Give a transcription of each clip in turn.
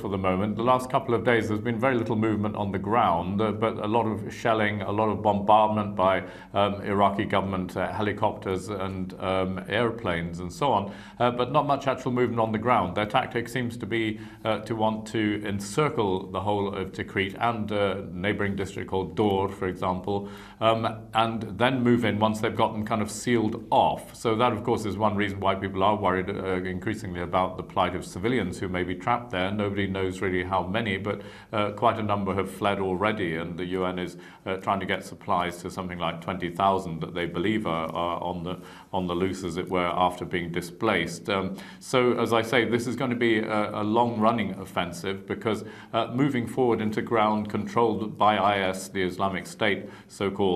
for the moment. The last couple of days there's been very little movement on the ground, but a lot of shelling, a lot of bombardment by Iraqi government helicopters and airplanes and so on, but not much actual movement on the ground. Their tactic seems to be to want to encircle the whole of Tikrit and a neighboring district called Dor, for example, and then move in once they've gotten kind of sealed off. So that, of course, is one reason why people are worried increasingly about the plight of civilians who may be trapped there. Nobody knows really how many, but quite a number have fled already, and the UN is trying to get supplies to something like 20,000 that they believe are on the loose, as it were, after being displaced. So, as I say, this is going to be a long-running offensive, because moving forward into ground controlled by IS, the Islamic State, so-called,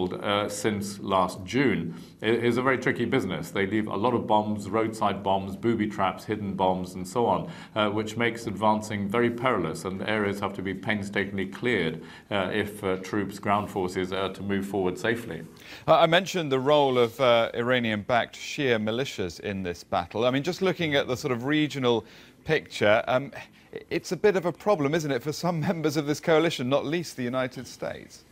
since last June, is a very tricky business. They leave a lot of bombs, roadside bombs, booby traps, hidden bombs, and so on, which makes advancing very perilous, and areas have to be painstakingly cleared if troops, ground forces, are to move forward safely. I mentioned the role of Iranian-backed Shia militias in this battle. I mean, just looking at the sort of regional picture, it's a bit of a problem, isn't it, for some members of this coalition, not least the United States?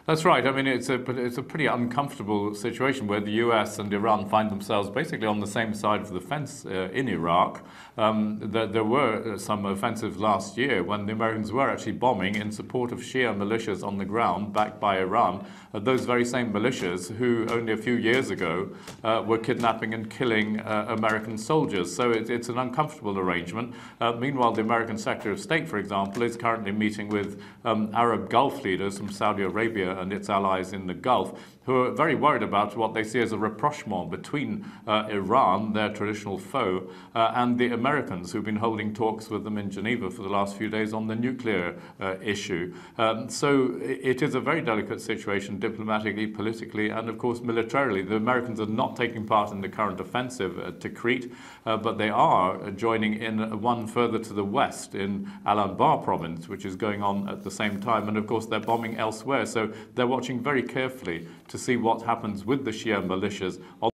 That's right. I mean, it's a pretty uncomfortable situation where the US and Iran find themselves basically on the same side of the fence in Iraq. There were some offensives last year when the Americans were actually bombing in support of Shia militias on the ground, backed by Iran. Those very same militias who only a few years ago were kidnapping and killing American soldiers. So it's an uncomfortable arrangement. Meanwhile, the American Secretary of State, for example, is currently meeting with Arab Gulf leaders from Saudi Arabia and its allies in the Gulf, who are very worried about what they see as a rapprochement between Iran, their traditional foe, and the Americans, who've been holding talks with them in Geneva for the last few days on the nuclear issue. So it is a very delicate situation diplomatically, politically, and of course militarily. The Americans are not taking part in the current offensive at Tikrit, but they are joining in one further to the west in Al-Anbar province, which is going on at the same time, and of course they're bombing elsewhere. So they're watching very carefully to see what happens with the Shia militias on